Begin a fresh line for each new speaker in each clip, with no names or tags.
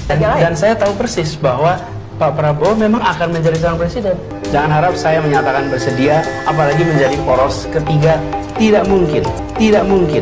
Dan saya tahu persis bahwa Pak Prabowo memang akan menjadi calon presiden. Jangan harap saya menyatakan bersedia, apalagi menjadi poros ketiga. Tidak mungkin, tidak mungkin.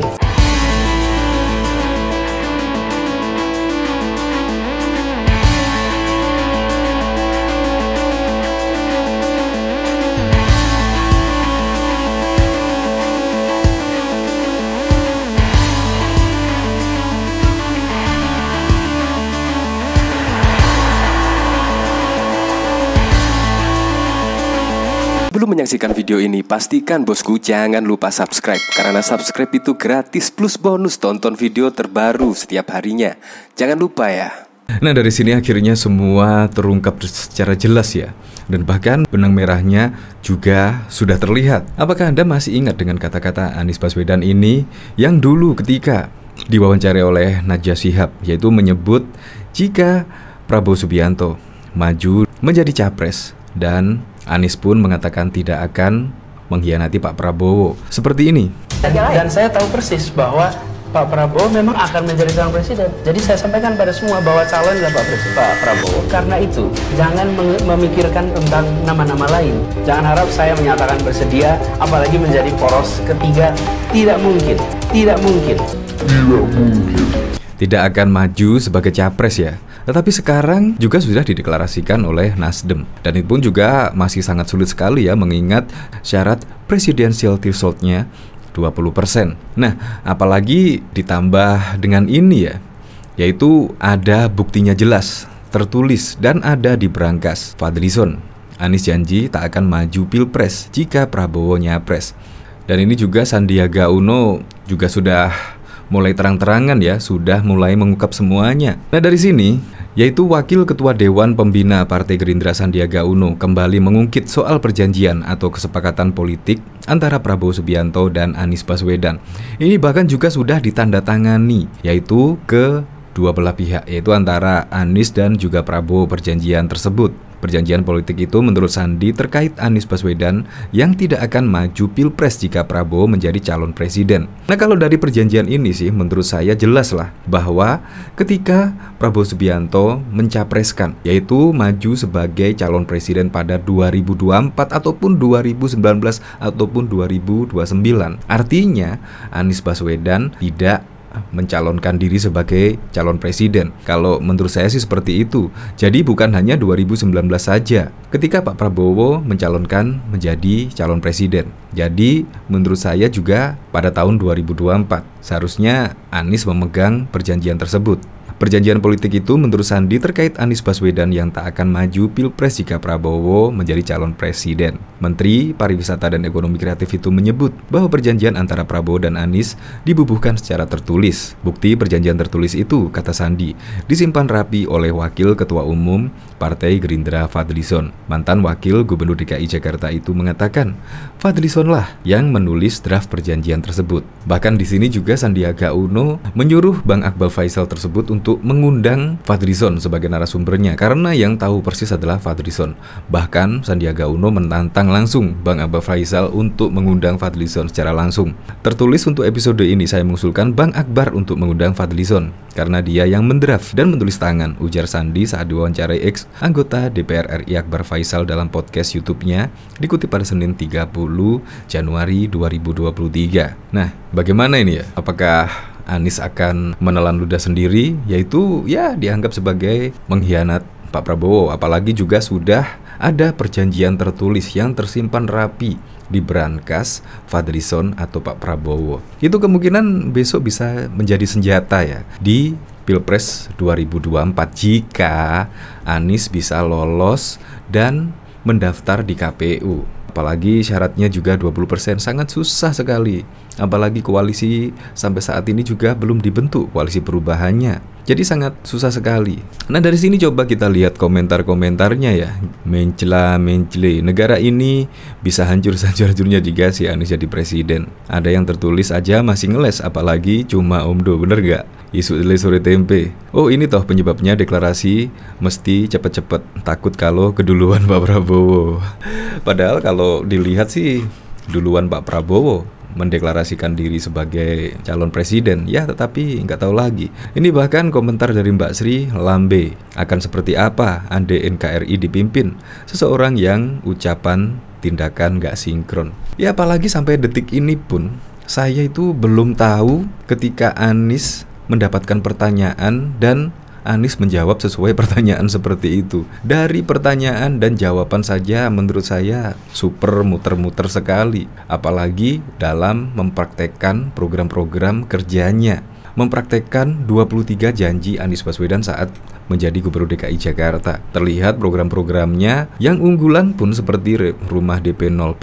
Sebelum menyaksikan video ini, pastikan bosku jangan lupa subscribe. Karena subscribe itu gratis plus bonus tonton video terbaru setiap harinya. Jangan lupa ya.
Nah, dari sini akhirnya semua terungkap secara jelas ya. Dan bahkan benang merahnya juga sudah terlihat. Apakah Anda masih ingat dengan kata-kata Anies Baswedan ini yang dulu ketika diwawancari oleh Najwa Shihab, yaitu menyebut jika Prabowo Subianto maju menjadi capres, dan Anies pun mengatakan tidak akan mengkhianati Pak Prabowo. Seperti ini.
Dan saya tahu persis bahwa Pak Prabowo memang akan menjadi calon presiden. Jadi saya sampaikan pada semua bahwa calon adalah Pak Prabowo. Karena itu, jangan memikirkan tentang nama-nama lain. Jangan harap saya menyatakan bersedia, apalagi menjadi poros ketiga. Tidak mungkin, tidak mungkin.
Tidak mungkin. Tidak akan maju sebagai capres ya. Tetapi sekarang juga sudah dideklarasikan oleh Nasdem. Dan itu pun juga masih sangat sulit sekali ya, mengingat syarat presidential threshold-nya 20%. Nah, apalagi ditambah dengan ini ya, yaitu ada buktinya jelas, tertulis dan ada di brankas Fadlizon. Anies janji tak akan maju pilpres jika Prabowo nyapres. Dan ini juga Sandiaga Uno juga sudah mulai terang-terangan ya, sudah mulai mengungkap semuanya. Nah, dari sini, yaitu Wakil Ketua Dewan Pembina Partai Gerindra Sandiaga Uno kembali mengungkit soal perjanjian atau kesepakatan politik antara Prabowo Subianto dan Anies Baswedan. Ini bahkan juga sudah ditandatangani, yaitu ke dua belah pihak, yaitu antara Anies dan juga Prabowo perjanjian tersebut. Perjanjian politik itu menurut Sandi terkait Anies Baswedan yang tidak akan maju pilpres jika Prabowo menjadi calon presiden. Nah, kalau dari perjanjian ini sih menurut saya jelas lah bahwa ketika Prabowo Subianto mencapreskan, yaitu maju sebagai calon presiden pada 2024 ataupun 2019 ataupun 2029. Artinya Anies Baswedan tidak mencalonkan diri sebagai calon presiden. Kalau menurut saya sih seperti itu. Jadi bukan hanya 2019 saja ketika Pak Prabowo mencalonkan menjadi calon presiden. Jadi menurut saya juga pada tahun 2024 seharusnya Anies memegang perjanjian tersebut. Perjanjian politik itu menurut Sandi terkait Anies Baswedan yang tak akan maju pilpres jika Prabowo menjadi calon presiden. Menteri Pariwisata dan Ekonomi Kreatif itu menyebut bahwa perjanjian antara Prabowo dan Anies dibubuhkan secara tertulis. Bukti perjanjian tertulis itu, kata Sandi, disimpan rapi oleh Wakil Ketua Umum Partai Gerindra Fadlizon. Mantan Wakil Gubernur DKI Jakarta itu mengatakan, Fadlizon lah yang menulis draft perjanjian tersebut. Bahkan di sini juga Sandiaga Uno menyuruh Bang Akbar Faisal tersebut untuk mengundang Fadlizon sebagai narasumbernya karena yang tahu persis adalah Fadlizon. Bahkan Sandiaga Uno menantang langsung Bang Akbar Faisal untuk mengundang Fadlizon secara langsung. Tertulis untuk episode ini saya mengusulkan Bang Akbar untuk mengundang Fadlizon karena dia yang mendraft dan menulis tangan, ujar Sandi saat diwawancarai X anggota DPR RI Akbar Faisal dalam podcast YouTube-nya dikutip pada Senin 30 Januari 2023. Nah, bagaimana ini ya? Apakah Anies akan menelan ludah sendiri, yaitu ya dianggap sebagai mengkhianat Pak Prabowo? Apalagi juga sudah ada perjanjian tertulis yang tersimpan rapi di brankas Fadlizon atau Pak Prabowo. Itu kemungkinan besok bisa menjadi senjata ya di Pilpres 2024 jika Anies bisa lolos dan mendaftar di KPU. Apalagi syaratnya juga 20%, sangat susah sekali. Apalagi koalisi sampai saat ini juga belum dibentuk koalisi perubahannya. Jadi sangat susah sekali. Nah, dari sini coba kita lihat komentar-komentarnya ya. Mencela-mencele, negara ini bisa hancur-hancurnya jika si Anies jadi presiden. Ada yang tertulis aja masih ngeles, apalagi cuma omdo, bener gak? Isu tele sore tempe. Oh, ini toh penyebabnya deklarasi mesti cepet-cepet, takut kalau keduluan Pak Prabowo. Padahal kalau dilihat sih duluan Pak Prabowo. mendeklarasikan diri sebagai calon presiden. Ya, tetapi nggak tahu lagi. Ini bahkan komentar dari Mbak Sri lambe. Akan seperti apa andai NKRI dipimpin seseorang yang ucapan tindakan nggak sinkron. Ya, apalagi sampai detik ini pun saya itu belum tahu ketika Anies mendapatkan pertanyaan dan Anies menjawab sesuai pertanyaan seperti itu. Dari pertanyaan dan jawaban saja menurut saya super muter-muter sekali. Apalagi dalam mempraktekkan program-program kerjanya. Mempraktekkan 23 janji Anies Baswedan saat menjadi Gubernur DKI Jakarta. Terlihat program-programnya yang unggulan pun seperti rumah DP 0%,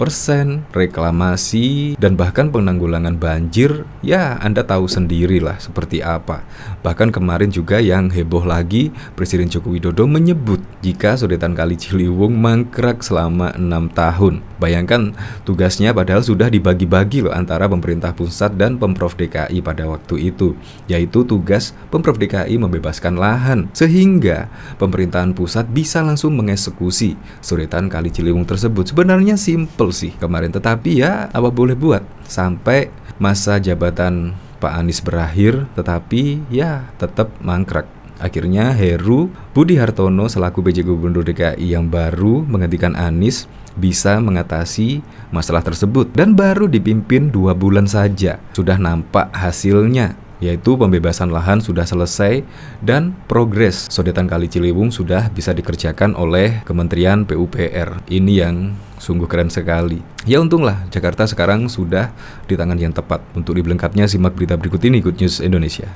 reklamasi, dan bahkan penanggulangan banjir. Ya, Anda tahu sendirilah seperti apa. Bahkan kemarin juga yang heboh lagi, Presiden Joko Widodo menyebut jika sodetan Kali Ciliwung mangkrak selama 6 tahun. Bayangkan tugasnya padahal sudah dibagi-bagi loh antara pemerintah pusat dan Pemprov DKI pada waktu itu, yaitu tugas Pemprov DKI membebaskan lahan sehingga pemerintahan pusat bisa langsung mengeksekusi sodetan Kali Ciliwung tersebut. Sebenarnya simple sih kemarin, tetapi ya apa boleh buat, sampai masa jabatan Pak Anies berakhir tetapi ya tetap mangkrak. Akhirnya Heru Budi Hartono selaku PJ Gubernur DKI yang baru menggantikan Anies bisa mengatasi masalah tersebut, dan baru dipimpin 2 bulan saja sudah nampak hasilnya, yaitu pembebasan lahan sudah selesai dan progres sodetan Kali Ciliwung sudah bisa dikerjakan oleh Kementerian PUPR. Ini yang sungguh keren sekali. Ya untunglah Jakarta sekarang sudah di tangan yang tepat. Untuk lebih lengkapnya simak berita berikut ini, Good News Indonesia.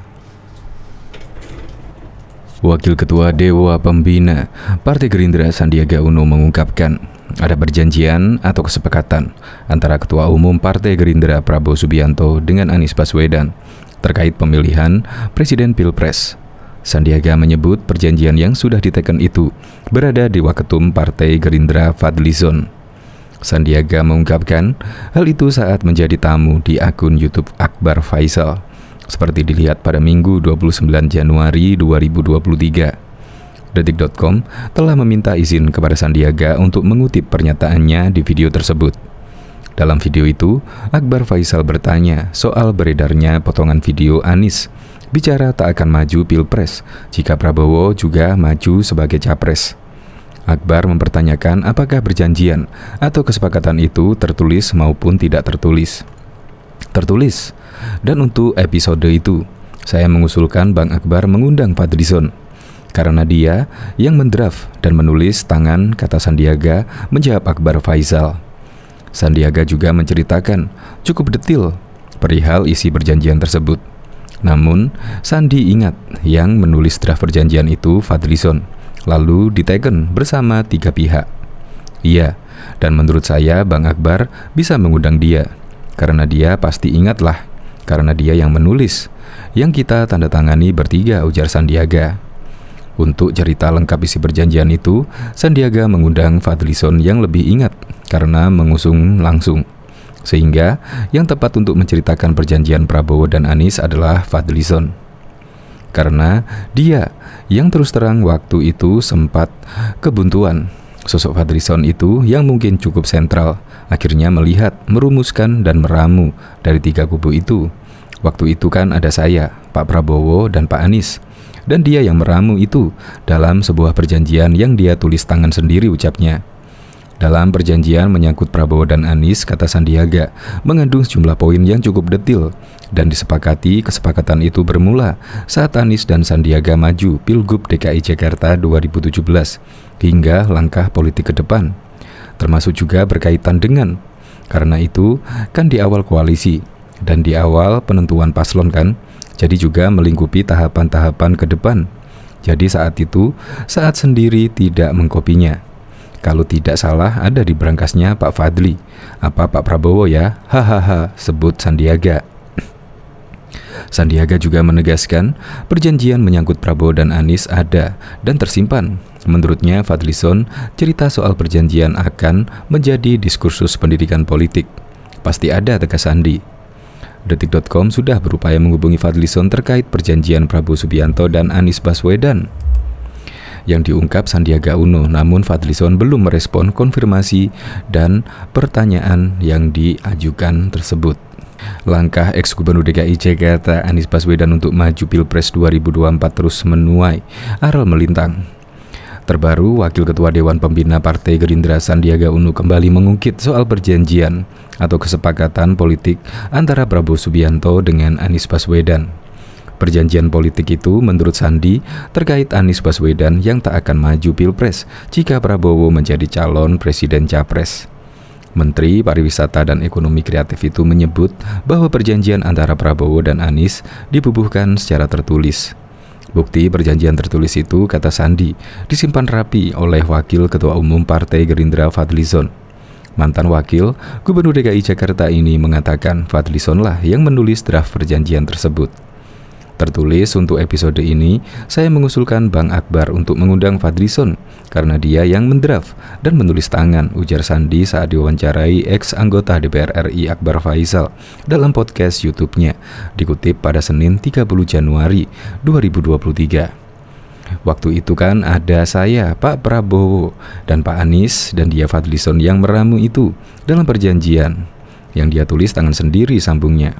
Wakil Ketua Dewa Pembina Partai Gerindra Sandiaga Uno mengungkapkan ada perjanjian atau kesepakatan antara Ketua Umum Partai Gerindra Prabowo Subianto dengan Anies Baswedan terkait pemilihan Presiden Pilpres. Sandiaga menyebut perjanjian yang sudah diteken itu berada di Waketum Partai Gerindra Fadlizon. Sandiaga mengungkapkan hal itu saat menjadi tamu di akun YouTube Akbar Faisal, seperti dilihat pada Minggu 29 Januari 2023. Detik.com telah meminta izin kepada Sandiaga untuk mengutip pernyataannya di video tersebut. Dalam video itu, Akbar Faisal bertanya soal beredarnya potongan video Anies bicara tak akan maju Pilpres jika Prabowo juga maju sebagai capres. Akbar mempertanyakan apakah perjanjian atau kesepakatan itu tertulis maupun tidak tertulis. Tertulis. Dan untuk episode itu, saya mengusulkan Bang Akbar mengundang Fadlizon karena dia yang mendraft dan menulis tangan, kata Sandiaga menjawab Akbar Faisal. Sandiaga juga menceritakan cukup detil perihal isi perjanjian tersebut. Namun, Sandi ingat yang menulis draft perjanjian itu Fadlizon, lalu diteken bersama 3 pihak. Iya, dan menurut saya Bang Akbar bisa mengundang dia, karena dia pasti ingatlah, karena dia yang menulis, yang kita tanda tangani bertiga, ujar Sandiaga. Untuk cerita lengkap isi perjanjian itu, Sandiaga mengundang Fadlizon yang lebih ingat karena mengusung langsung. Sehingga yang tepat untuk menceritakan perjanjian Prabowo dan Anies adalah Fadlizon. Karena dia yang terus terang waktu itu sempat kebuntuan. Sosok Fadlizon itu yang mungkin cukup sentral, akhirnya melihat, merumuskan dan meramu dari 3 kubu itu. Waktu itu kan ada saya, Pak Prabowo dan Pak Anies. Dan dia yang meramu itu dalam sebuah perjanjian yang dia tulis tangan sendiri, ucapnya. Dalam perjanjian menyangkut Prabowo dan Anies, kata Sandiaga, mengandung sejumlah poin yang cukup detil. Dan disepakati kesepakatan itu bermula saat Anies dan Sandiaga maju Pilgub DKI Jakarta 2017 hingga langkah politik ke depan. Termasuk juga berkaitan dengan, karena itu kan di awal koalisi dan di awal penentuan paslon kan, jadi juga melingkupi tahapan-tahapan ke depan. Jadi saat itu, saat sendiri tidak mengkopinya. Kalau tidak salah ada di berangkasnya Pak Fadli. Apa Pak Prabowo ya? Hahaha, sebut Sandiaga. Sandiaga juga menegaskan perjanjian menyangkut Prabowo dan Anies ada dan tersimpan. Menurutnya Fadlizon, cerita soal perjanjian akan menjadi diskursus pendidikan politik. Pasti ada, tegas Sandi. Detik.com sudah berupaya menghubungi Fadlizon terkait perjanjian Prabowo Subianto dan Anies Baswedan yang diungkap Sandiaga Uno, namun Fadlizon belum merespon konfirmasi dan pertanyaan yang diajukan tersebut. Langkah ex-Gubernur DKI Jakarta Anies Baswedan untuk maju Pilpres 2024 terus menuai aral melintang. Terbaru, Wakil Ketua Dewan Pembina Partai Gerindra Sandiaga Uno kembali mengungkit soal perjanjian atau kesepakatan politik antara Prabowo Subianto dengan Anies Baswedan. Perjanjian politik itu menurut Sandi terkait Anies Baswedan yang tak akan maju Pilpres jika Prabowo menjadi calon Presiden Capres. Menteri Pariwisata dan Ekonomi Kreatif itu menyebut bahwa perjanjian antara Prabowo dan Anies dibubuhkan secara tertulis. Bukti perjanjian tertulis itu, kata Sandi, disimpan rapi oleh Wakil Ketua Umum Partai Gerindra Fadlizon. Mantan Wakil Gubernur DKI Jakarta ini mengatakan Fadlizon lah yang menulis draft perjanjian tersebut. Tertulis untuk episode ini, saya mengusulkan Bang Akbar untuk mengundang Fadlizon karena dia yang mendraft dan menulis tangan, ujar Sandi saat diwawancarai ex-anggota DPR RI Akbar Faisal dalam podcast YouTube-nya, dikutip pada Senin 30 Januari 2023. Waktu itu kan ada saya, Pak Prabowo, dan Pak Anies dan dia Fadlizon yang meramu itu dalam perjanjian yang dia tulis tangan sendiri, sambungnya.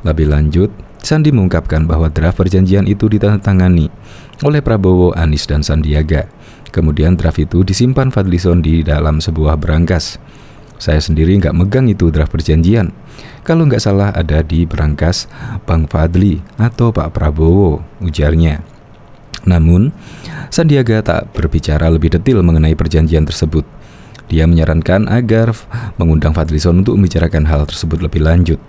Lebih lanjut, Sandi mengungkapkan bahwa draft perjanjian itu ditandatangani oleh Prabowo, Anies, dan Sandiaga. Kemudian draft itu disimpan Fadlizon di dalam sebuah berangkas. Saya sendiri nggak megang itu draft perjanjian. Kalau nggak salah ada di berangkas Bang Fadli atau Pak Prabowo, ujarnya. Namun, Sandiaga tak berbicara lebih detail mengenai perjanjian tersebut. Dia menyarankan agar mengundang Fadlizon untuk membicarakan hal tersebut lebih lanjut.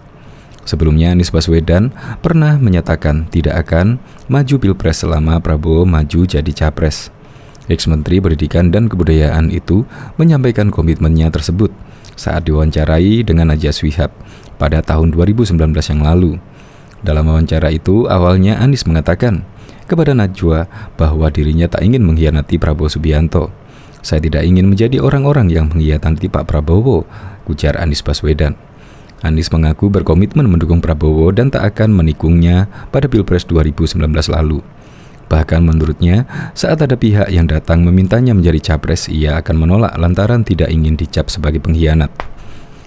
Sebelumnya Anies Baswedan pernah menyatakan tidak akan maju Pilpres selama Prabowo maju jadi Capres. Ex-Menteri Pendidikan dan Kebudayaan itu menyampaikan komitmennya tersebut saat diwawancarai dengan Najwa Shihab pada tahun 2019 yang lalu. Dalam wawancara itu, awalnya Anies mengatakan kepada Najwa bahwa dirinya tak ingin mengkhianati Prabowo Subianto. Saya tidak ingin menjadi orang-orang yang mengkhianati Pak Prabowo, ujar Anies Baswedan. Anies mengaku berkomitmen mendukung Prabowo dan tak akan menikungnya pada Pilpres 2019 lalu. Bahkan menurutnya, saat ada pihak yang datang memintanya menjadi capres, ia akan menolak lantaran tidak ingin dicap sebagai pengkhianat.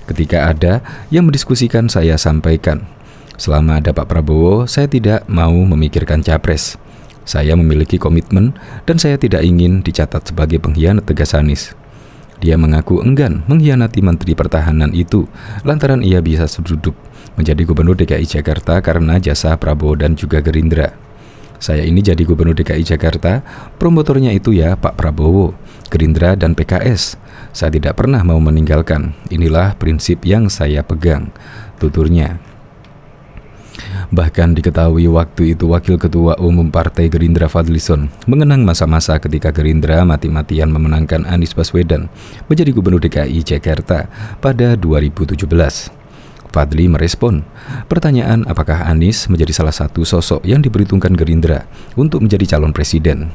Ketika ada yang mendiskusikan, saya sampaikan, selama ada Pak Prabowo, saya tidak mau memikirkan capres. Saya memiliki komitmen dan saya tidak ingin dicatat sebagai pengkhianat, tegas Anies. Dia mengaku enggan mengkhianati Menteri Pertahanan itu lantaran ia bisa duduk menjadi Gubernur DKI Jakarta karena jasa Prabowo dan juga Gerindra. Saya ini jadi Gubernur DKI Jakarta, promotornya itu ya Pak Prabowo, Gerindra dan PKS. Saya tidak pernah mau meninggalkan. Inilah prinsip yang saya pegang, tuturnya. Bahkan diketahui waktu itu Wakil Ketua Umum Partai Gerindra Fadlizon mengenang masa-masa ketika Gerindra mati-matian memenangkan Anies Baswedan menjadi Gubernur DKI Jakarta pada 2017. Fadli merespon pertanyaan apakah Anies menjadi salah satu sosok yang diperhitungkan Gerindra untuk menjadi calon presiden.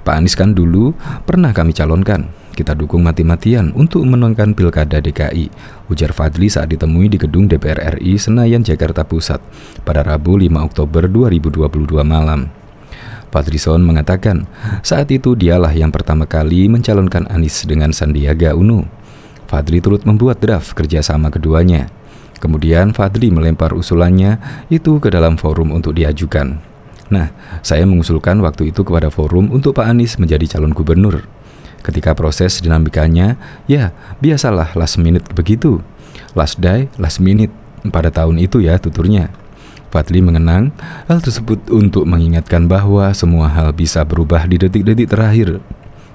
Pak Anies kan dulu pernah kami calonkan. Kita dukung mati-matian untuk memenangkan Pilkada DKI, ujar Fadli saat ditemui di gedung DPR RI Senayan, Jakarta Pusat pada Rabu 5 Oktober 2022 malam. Fadlizon mengatakan saat itu dialah yang pertama kali mencalonkan Anies dengan Sandiaga Uno. Fadli turut membuat draft kerjasama keduanya. Kemudian Fadli melempar usulannya itu ke dalam forum untuk diajukan. Nah, saya mengusulkan waktu itu kepada forum untuk Pak Anies menjadi calon gubernur. Ketika proses dinamikanya, ya biasalah last minute begitu. Last day, last minute pada tahun itu ya, tuturnya. Fadli mengenang hal tersebut untuk mengingatkan bahwa semua hal bisa berubah di detik-detik terakhir.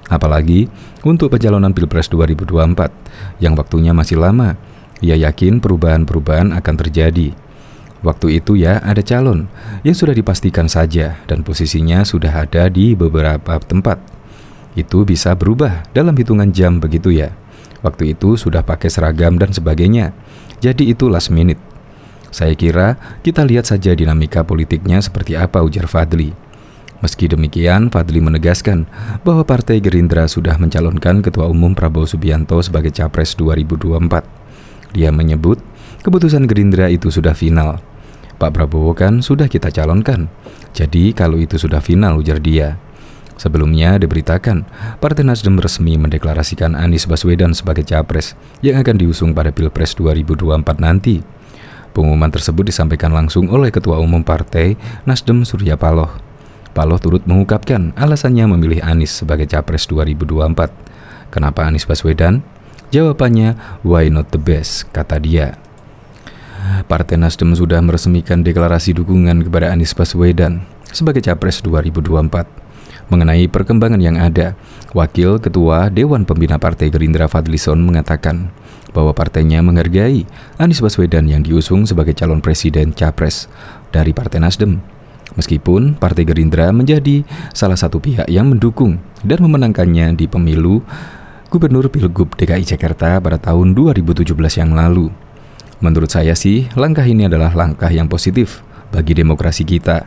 Apalagi untuk pencalonan Pilpres 2024 yang waktunya masih lama. Ia yakin perubahan-perubahan akan terjadi. Waktu itu ya ada calon yang sudah dipastikan saja dan posisinya sudah ada di beberapa tempat. Itu bisa berubah dalam hitungan jam begitu ya. Waktu itu sudah pakai seragam dan sebagainya. Jadi itu last minute. Saya kira kita lihat saja dinamika politiknya seperti apa, ujar Fadli. Meski demikian, Fadli menegaskan bahwa Partai Gerindra sudah mencalonkan Ketua Umum Prabowo Subianto sebagai Capres 2024. Dia menyebut keputusan Gerindra itu sudah final. Pak Prabowo kan sudah kita calonkan. Jadi kalau itu sudah final, ujar dia. Sebelumnya diberitakan, Partai Nasdem resmi mendeklarasikan Anies Baswedan sebagai Capres yang akan diusung pada Pilpres 2024 nanti. Pengumuman tersebut disampaikan langsung oleh Ketua Umum Partai Nasdem Surya Paloh. Paloh turut mengungkapkan alasannya memilih Anies sebagai Capres 2024. Kenapa Anies Baswedan? Jawabannya, why not the best, kata dia. Partai Nasdem sudah meresmikan deklarasi dukungan kepada Anies Baswedan sebagai Capres 2024. Mengenai perkembangan yang ada, Wakil Ketua Dewan Pembina Partai Gerindra Fadlison mengatakan bahwa partainya menghargai Anies Baswedan yang diusung sebagai calon presiden Capres dari Partai Nasdem. Meskipun Partai Gerindra menjadi salah satu pihak yang mendukung dan memenangkannya di pemilu Gubernur Pilgub DKI Jakarta pada tahun 2017 yang lalu. Menurut saya sih, langkah ini adalah langkah yang positif bagi demokrasi kita.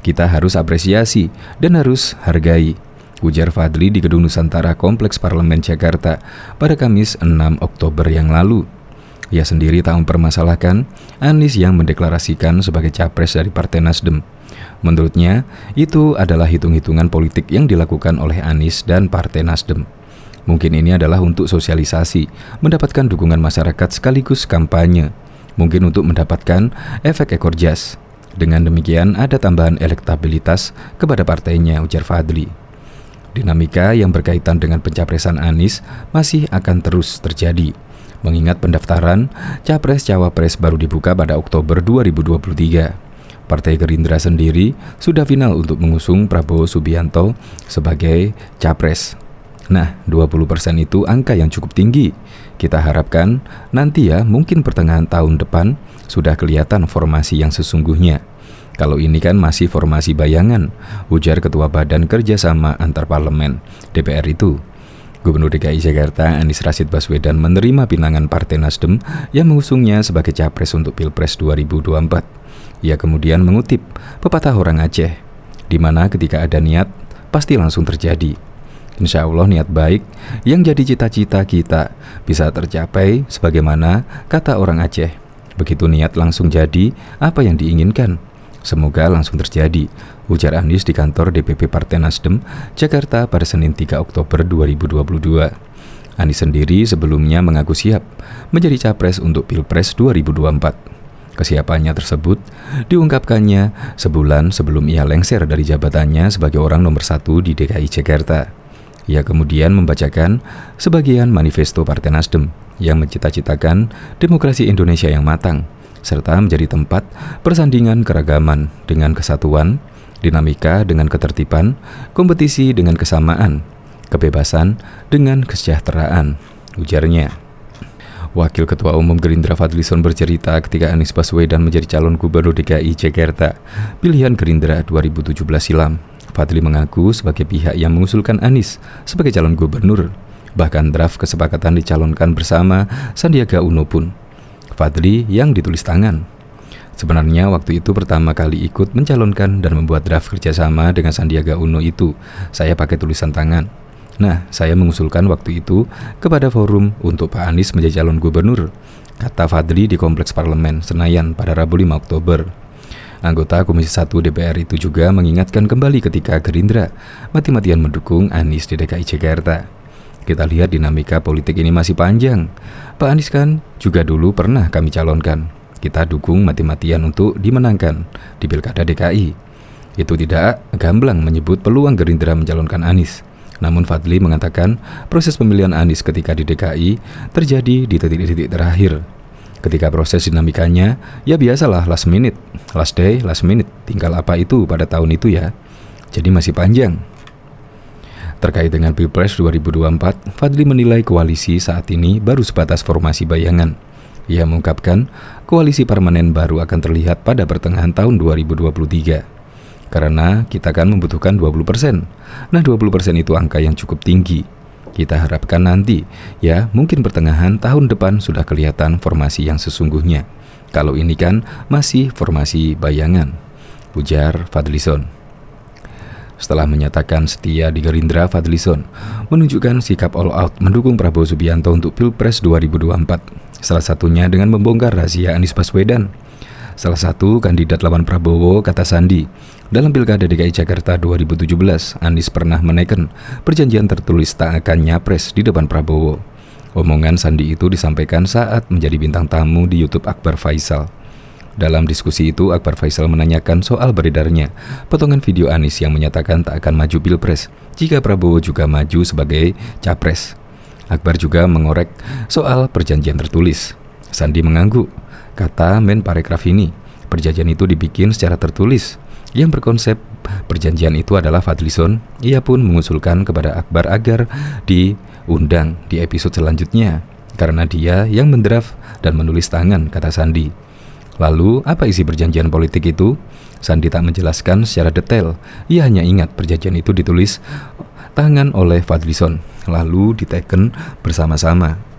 Kita harus apresiasi dan harus hargai, ujar Fadli di Gedung Nusantara Kompleks Parlemen Jakarta pada Kamis 6 Oktober yang lalu. Ia sendiri tak mempermasalahkan Anies yang mendeklarasikan sebagai capres dari Partai Nasdem. Menurutnya, itu adalah hitung-hitungan politik yang dilakukan oleh Anies dan Partai Nasdem. Mungkin ini adalah untuk sosialisasi, mendapatkan dukungan masyarakat sekaligus kampanye. Mungkin untuk mendapatkan efek ekor jas. Dengan demikian ada tambahan elektabilitas kepada partainya, ujar Fadli. Dinamika yang berkaitan dengan pencapresan Anies masih akan terus terjadi. Mengingat pendaftaran Capres-Cawapres baru dibuka pada Oktober 2023. Partai Gerindra sendiri sudah final untuk mengusung Prabowo Subianto sebagai Capres. Nah, 20% itu angka yang cukup tinggi. Kita harapkan nanti ya, mungkin pertengahan tahun depan sudah kelihatan formasi yang sesungguhnya. Kalau ini kan masih formasi bayangan, ujar Ketua Badan Kerjasama Antar Parlemen DPR itu. Gubernur DKI Jakarta Anies Rashid Baswedan menerima pinangan Partai Nasdem yang mengusungnya sebagai capres untuk Pilpres 2024. Ia kemudian mengutip pepatah orang Aceh, di mana ketika ada niat, pasti langsung terjadi. Insya Allah niat baik yang jadi cita-cita kita bisa tercapai sebagaimana kata orang Aceh. Begitu niat langsung jadi apa yang diinginkan. Semoga langsung terjadi, ujar Anies di kantor DPP Partai Nasdem, Jakarta pada Senin 3 Oktober 2022. Anies sendiri sebelumnya mengaku siap menjadi capres untuk Pilpres 2024. Kesiapannya tersebut diungkapkannya sebulan sebelum ia lengser dari jabatannya sebagai orang nomor 1 di DKI Jakarta. Ia kemudian membacakan sebagian manifesto Partai Nasdem yang mencita-citakan demokrasi Indonesia yang matang, serta menjadi tempat persandingan keragaman dengan kesatuan, dinamika dengan ketertiban, kompetisi dengan kesamaan, kebebasan dengan kesejahteraan, ujarnya. Wakil Ketua Umum Gerindra Fadlison bercerita ketika Anies Baswedan menjadi calon Gubernur DKI Jakarta, pilihan Gerindra 2017 silam. Fadli mengaku sebagai pihak yang mengusulkan Anies sebagai calon gubernur. Bahkan draft kesepakatan dicalonkan bersama Sandiaga Uno pun. Fadli yang ditulis tangan. Sebenarnya waktu itu pertama kali ikut mencalonkan dan membuat draft kerjasama dengan Sandiaga Uno itu, saya pakai tulisan tangan. Nah, saya mengusulkan waktu itu kepada forum untuk Pak Anies menjadi calon gubernur, kata Fadli di Kompleks Parlemen Senayan pada Rabu 5 Oktober. Anggota Komisi 1 DPR itu juga mengingatkan kembali ketika Gerindra mati-matian mendukung Anies di DKI Jakarta. Kita lihat dinamika politik ini masih panjang. Pak Anies kan juga dulu pernah kami calonkan. Kita dukung mati-matian untuk dimenangkan di Pilkada DKI. Itu tidak gamblang menyebut peluang Gerindra mencalonkan Anies. Namun Fadli mengatakan proses pemilihan Anies ketika di DKI terjadi di titik-titik terakhir. Ketika proses dinamikanya, ya biasalah last minute, last day, last minute, tinggal apa itu pada tahun itu ya. Jadi masih panjang. Terkait dengan Pilpres 2024, Fadli menilai koalisi saat ini baru sebatas formasi bayangan. Ia mengungkapkan koalisi permanen baru akan terlihat pada pertengahan tahun 2023. Karena kita akan membutuhkan 20%. Nah 20% itu angka yang cukup tinggi. Kita harapkan nanti, ya mungkin pertengahan tahun depan sudah kelihatan formasi yang sesungguhnya. Kalau ini kan masih formasi bayangan, ujar Fadlison. Setelah menyatakan setia di Gerindra, Fadlison menunjukkan sikap all out mendukung Prabowo Subianto untuk Pilpres 2024. Salah satunya dengan membongkar rahasia Anies Baswedan. Salah satu kandidat lawan Prabowo, kata Sandi, dalam Pilkada DKI Jakarta 2017, Anies pernah menekan perjanjian tertulis tak akan nyapres di depan Prabowo. Omongan Sandi itu disampaikan saat menjadi bintang tamu di YouTube Akbar Faisal. Dalam diskusi itu, Akbar Faisal menanyakan soal beredarnya potongan video Anies yang menyatakan tak akan maju Pilpres jika Prabowo juga maju sebagai capres. Akbar juga mengorek soal perjanjian tertulis. Sandi mengangguk, kata Menparekraf ini, perjanjian itu dibikin secara tertulis. Yang berkonsep perjanjian itu adalah Fadlizon. Ia pun mengusulkan kepada Akbar agar diundang di episode selanjutnya karena dia yang mendraft dan menulis tangan, kata Sandi. Lalu, apa isi perjanjian politik itu? Sandi tak menjelaskan secara detail. Ia hanya ingat perjanjian itu ditulis tangan oleh Fadlizon, lalu diteken bersama-sama.